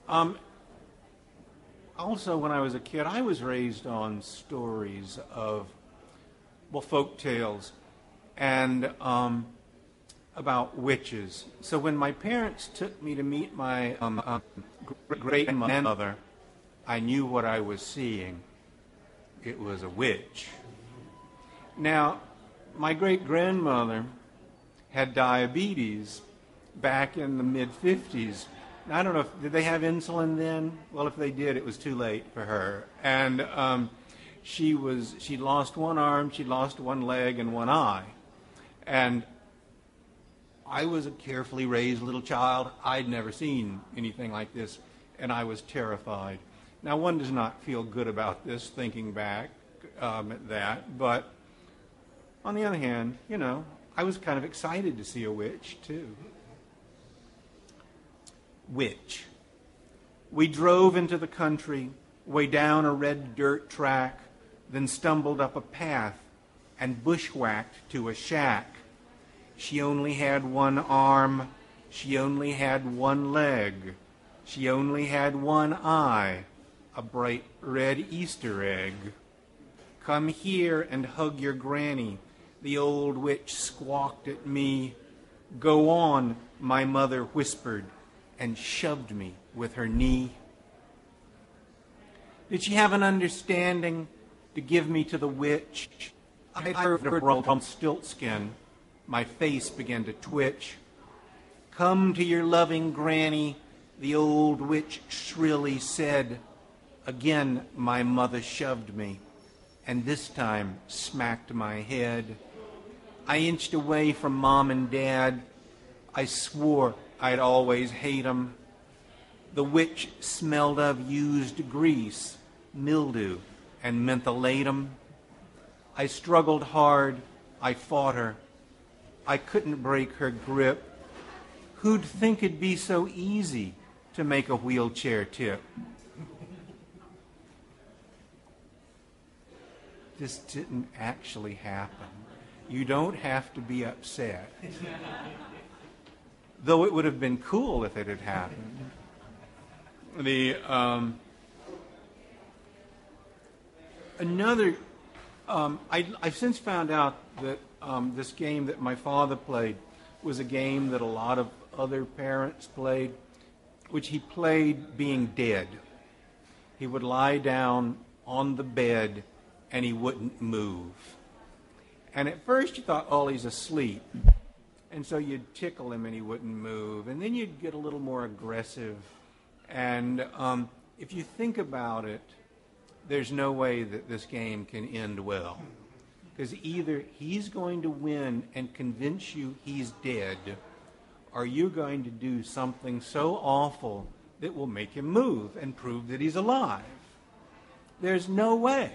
Um, Also, when I was a kid, I was raised on stories of, well, folk tales and about witches. So when my parents took me to meet my great-grandmother, I knew what I was seeing. It was a witch. Now, my great-grandmother had diabetes back in the mid-50s. I don't know, did they have insulin then? Well, if they did, it was too late for her. And she lost one arm, she lost one leg, and one eye. And I was a carefully raised little child. I'd never seen anything like this, and I was terrified. Now, one does not feel good about this, thinking back at that, but on the other hand, you know, I was kind of excited to see a witch, too. Witch. We drove into the country, way down a red dirt track, then stumbled up a path and bushwhacked to a shack. She only had one arm, she only had one leg, she only had one eye, a bright red Easter egg. Come here and hug your granny, the old witch squawked at me. Go on, my mother whispered, and shoved me with her knee. Did she have an understanding to give me to the witch? I heard her from Stiltskin. My face began to twitch. Come to your loving granny, the old witch shrilly said. Again my mother shoved me, and this time smacked my head. I inched away from Mom and Dad. I swore I'd always hate 'em. The witch smelled of used grease, mildew, and mentholatum. I struggled hard. I fought her. I couldn't break her grip. Who'd think it'd be so easy to make a wheelchair tip? This didn't actually happen. You don't have to be upset. Though it would have been cool if it had happened. I've since found out that this game that my father played was a game that a lot of other parents played, which he played being dead. He would lie down on the bed and he wouldn't move. And at first you thought, oh, he's asleep. And so you'd tickle him and he wouldn't move. And then you'd get a little more aggressive. And if you think about it, there's no way that this game can end well. Because either he's going to win and convince you he's dead, or you're going to do something so awful that will make him move and prove that he's alive. There's no way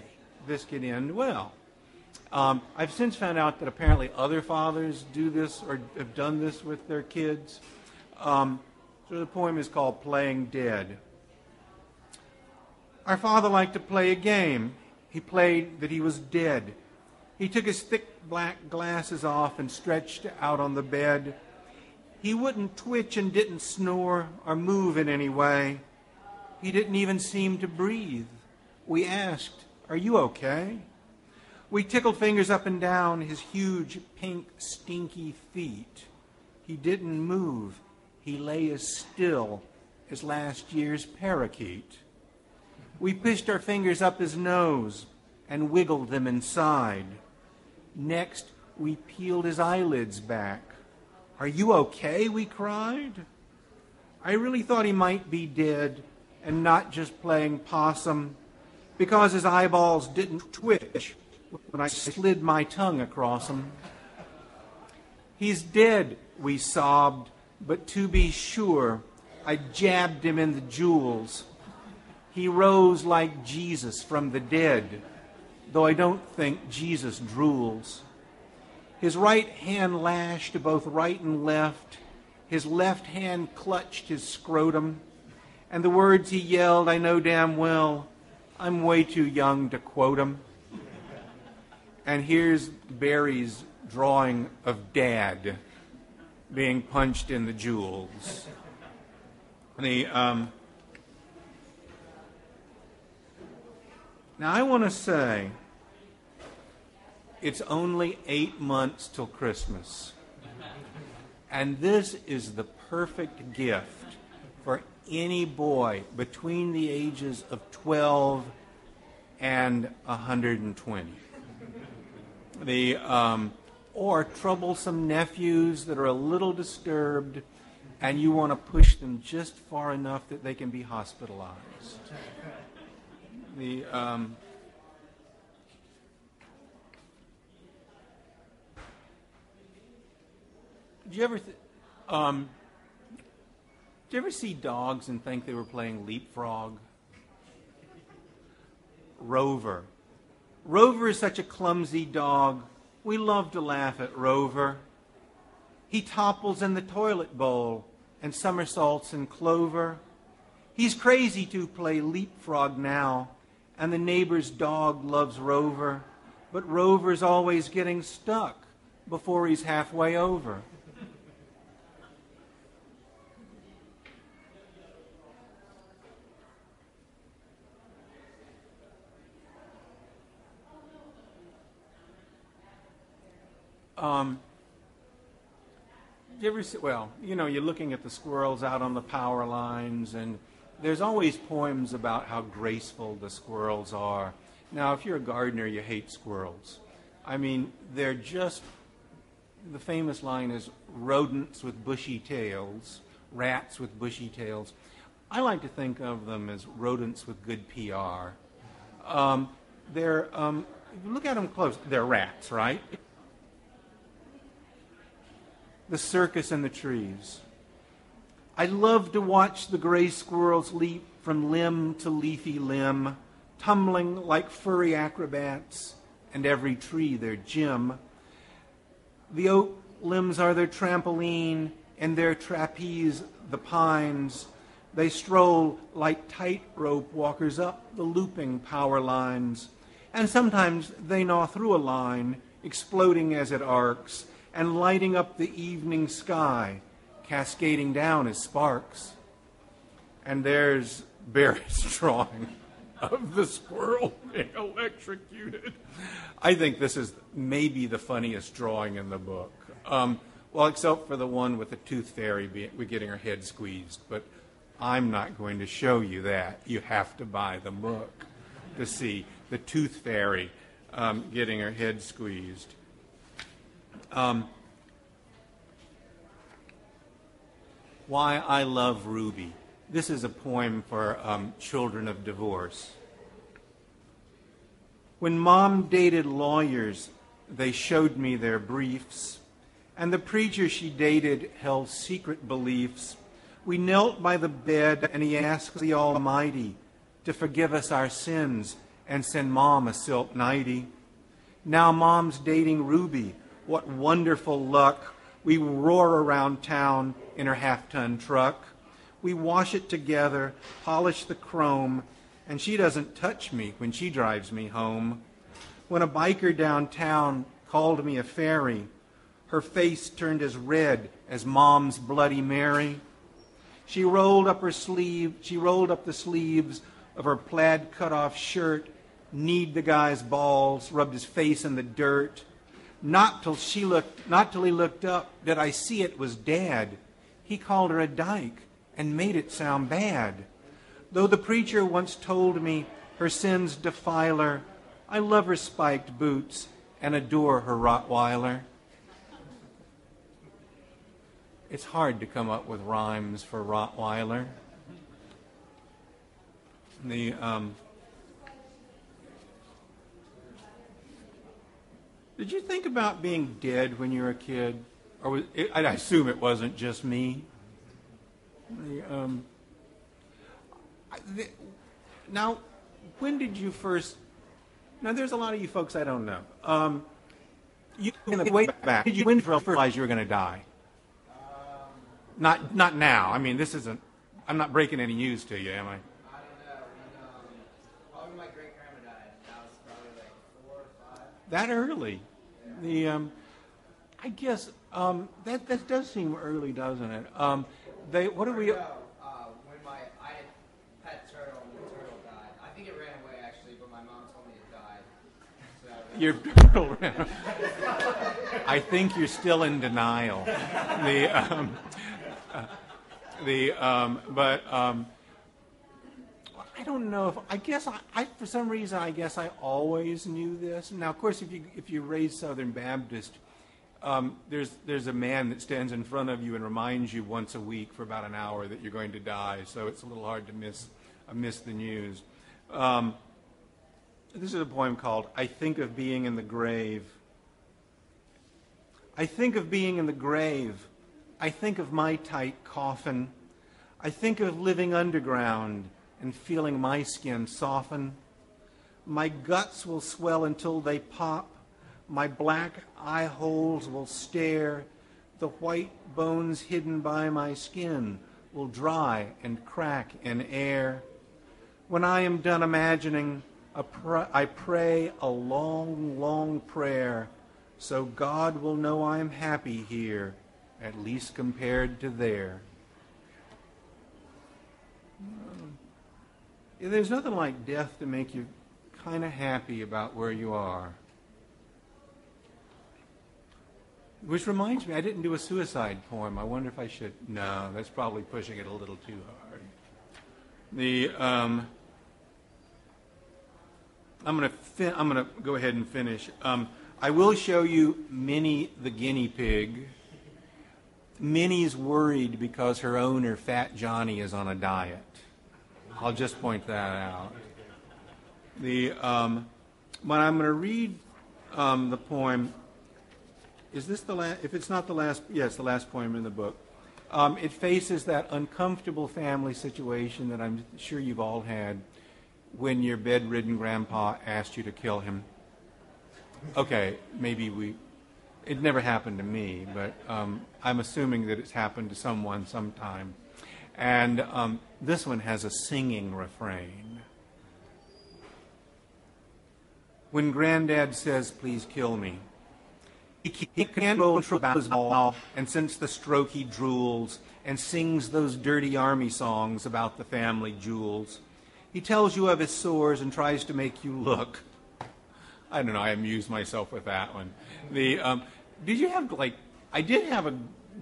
this can end well. I've since found out that apparently other fathers do this or have done this with their kids. So the poem is called Playing Dead. Our father liked to play a game. He played that he was dead. He took his thick black glasses off and stretched out on the bed. He wouldn't twitch and didn't snore or move in any way. He didn't even seem to breathe. We asked, "Are you okay?" We tickled fingers up and down his huge, pink, stinky feet. He didn't move. He lay as still as last year's parakeet. We pushed our fingers up his nose and wiggled them inside. Next, we peeled his eyelids back. "Are you okay?" we cried. I really thought he might be dead and not just playing possum, because his eyeballs didn't twitch when I slid my tongue across him. "He's dead," we sobbed, but to be sure, I jabbed him in the jewels. He rose like Jesus from the dead, though I don't think Jesus drools. His right hand lashed both right and left. His left hand clutched his scrotum. And the words he yelled, I know damn well, I'm way too young to quote 'em. And here's Barry's drawing of Dad being punched in the jewels. Now, I want to say it's only 8 months till Christmas. And this is the perfect gift for any boy between the ages of 12 and 120. Or troublesome nephews that are a little disturbed, and you want to push them just far enough that they can be hospitalized. Did you ever see dogs and think they were playing leapfrog? Rover. Rover is such a clumsy dog. We love to laugh at Rover. He topples in the toilet bowl and somersaults in clover. He's crazy to play leapfrog now, and the neighbor's dog loves Rover, but Rover's always getting stuck before he's halfway over. You ever see, well, you know, you're looking at the squirrels out on the power lines, and there's always poems about how graceful the squirrels are. Now, if you're a gardener, you hate squirrels. I mean, they're just, the famous line is rodents with bushy tails, rats with bushy tails. I like to think of them as rodents with good PR. Look at them close. They're rats, right? The circus in the trees. I love to watch the gray squirrels leap from limb to leafy limb, tumbling like furry acrobats, and every tree their gym. The oak limbs are their trampoline, and their trapeze the pines. They stroll like tightrope walkers up the looping power lines, and sometimes they gnaw through a line, exploding as it arcs, and lighting up the evening sky, cascading down as sparks. And there's Barrett's drawing of the squirrel being electrocuted. I think this is maybe the funniest drawing in the book. Well, except for the one with the tooth fairy getting her head squeezed. But I'm not going to show you that. You have to buy the book to see the tooth fairy getting her head squeezed. Why I Love Ruby. This is a poem for children of divorce. When Mom dated lawyers, they showed me their briefs, and the preacher she dated held secret beliefs. We knelt by the bed, and he asked the Almighty to forgive us our sins and send Mom a silk nightie. Now Mom's dating Ruby. What wonderful luck. We roar around town in her half-ton truck. We wash it together, polish the chrome, and she doesn't touch me when she drives me home. When a biker downtown called me a fairy, her face turned as red as Mom's Bloody Mary. She rolled up the sleeves of her plaid cut-off shirt, kneed the guy's balls, rubbed his face in the dirt. Not till he looked up did I see it was Dad. He called her a dyke and made it sound bad. Though the preacher once told me her sins defile her, I love her spiked boots and adore her Rottweiler. It's hard to come up with rhymes for Rottweiler. Did you think about being dead when you were a kid? Or I assume it wasn't just me. Now, when did you first... Now, there's a lot of you folks I don't know. Way back, did you when first realize you were going to die? Not now. I mean, this isn't... I'm not breaking any news to you, am I? I don't know. Probably my great-grandma died. I was probably like 4 or 5. That early? Yeah. I guess that does seem early, doesn't it? What do we... when I had pet turtle and the turtle died. I think it ran away, actually, but my mom You're I think you're still in denial. But I don't know if I guess I for some reason I guess I always knew this. Now, of course, if you raise Southern Baptist, there's a man that stands in front of you and reminds you once a week for about an hour that you're going to die. So it's a little hard to miss the news. This is a poem called "I Think of Being in the Grave." I think of being in the grave. I think of my tight coffin. I think of living underground and feeling my skin soften. My guts will swell until they pop. My black eye holes will stare. The white bones hidden by my skin will dry and crack in air. When I am done imagining, I pray a long, long prayer, so God will know I am happy here, at least compared to there. There's nothing like death to make you kind of happy about where you are. Which reminds me, I didn't do a suicide poem. I wonder if I should. No, that's probably pushing it a little too hard. I'm going to go ahead and finish. I will show you Minnie the guinea pig. Minnie's worried because her owner, Fat Johnny, is on a diet. I'll just point that out. When I'm going to read the poem, is this the last? If it's not the last, yes, the last poem in the book. It faces that uncomfortable family situation that I'm sure you've all had when your bedridden grandpa asked you to kill him. Okay, it never happened to me, but I'm assuming that it's happened to someone sometime. And this one has a singing refrain. When Granddad says, "Please kill me," he can't go about his mouth, and since the stroke he drools and sings those dirty army songs about the family jewels. He tells you of his sores and tries to make you look. I don't know, I amused myself with that one. Did you have, I did have a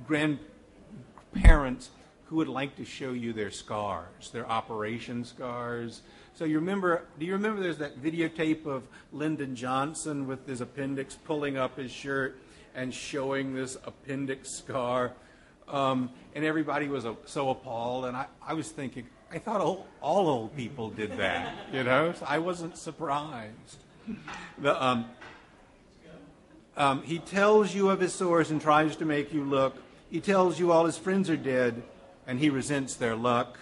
grandparents who would like to show you their scars, their operation scars. So do you remember there's that videotape of Lyndon Johnson with his appendix pulling up his shirt and showing this appendix scar? And everybody was so appalled, and I was thinking, I thought all old people did that, so I wasn't surprised. He tells you of his sores and tries to make you look. He tells you all his friends are dead, and he resents their luck.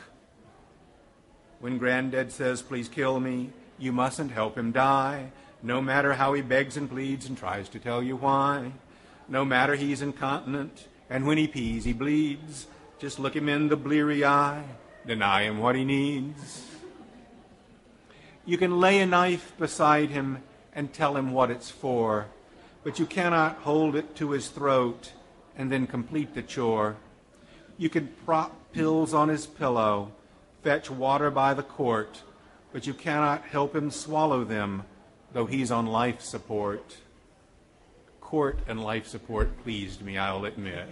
When Granddad says, "Please kill me," you mustn't help him die, no matter how he begs and pleads and tries to tell you why. No matter he's incontinent, and when he pees, he bleeds. Just look him in the bleary eye, deny him what he needs. You can lay a knife beside him and tell him what it's for, but you cannot hold it to his throat and then complete the chore. You can prop pills on his pillow, fetch water by the quart, but you cannot help him swallow them, though he's on life support. Court and life support pleased me, I'll admit.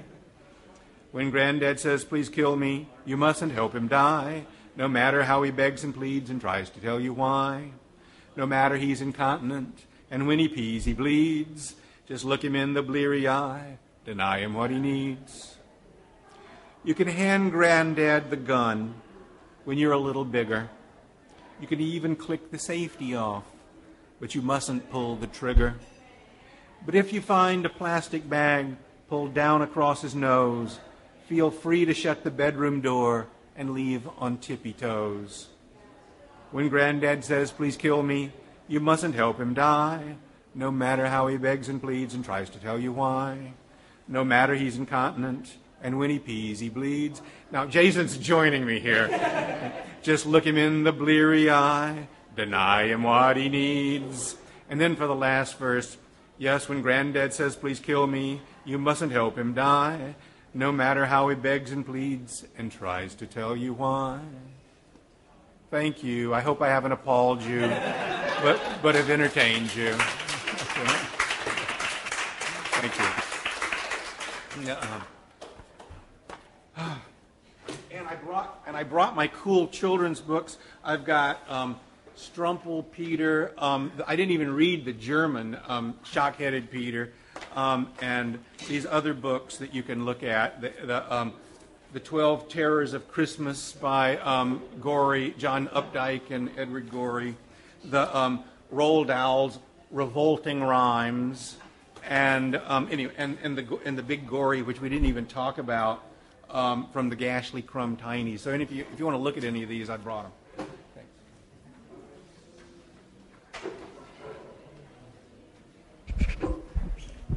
When Granddad says, "Please kill me," you mustn't help him die, no matter how he begs and pleads and tries to tell you why. No matter he's incontinent, and when he pees, he bleeds. Just look him in the bleary eye, deny him what he needs. You can hand Granddad the gun when you're a little bigger. You can even click the safety off, but you mustn't pull the trigger. But if you find a plastic bag pulled down across his nose, feel free to shut the bedroom door and leave on tippy toes. When Granddad says, "Please kill me," you mustn't help him die, no matter how he begs and pleads and tries to tell you why. No matter he's incontinent, and when he pees, he bleeds. Now, Jason's joining me here. Just look him in the bleary eye, deny him what he needs. And then for the last verse, yes, when Granddad says, "Please kill me," you mustn't help him die, no matter how he begs and pleads and tries to tell you why. Thank you. I hope I haven't appalled you, but have entertained you. Thank you. And I brought my cool children's books. I've got Strumple Peter. I didn't even read the German Shock-Headed Peter, and these other books that you can look at. The 12 Terrors of Christmas by Gorey, John Updike and Edward Gorey. The Roald Dahl's Revolting Rhymes, and anyway, and the Big Gory, which we didn't even talk about, from the Gashley Crumb Tinies. So, if you want to look at any of these, I brought them.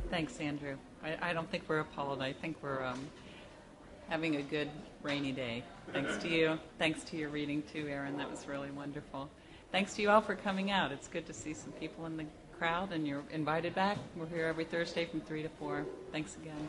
Thanks, Andrew. I don't think we're appalled. I think we're having a good rainy day. Thanks to you. Thanks to your reading too, Aaron. That was really wonderful. Thanks to you all for coming out. It's good to see some people in the crowd, and you're invited back. We're here every Thursday from 3 to 4. Thanks again.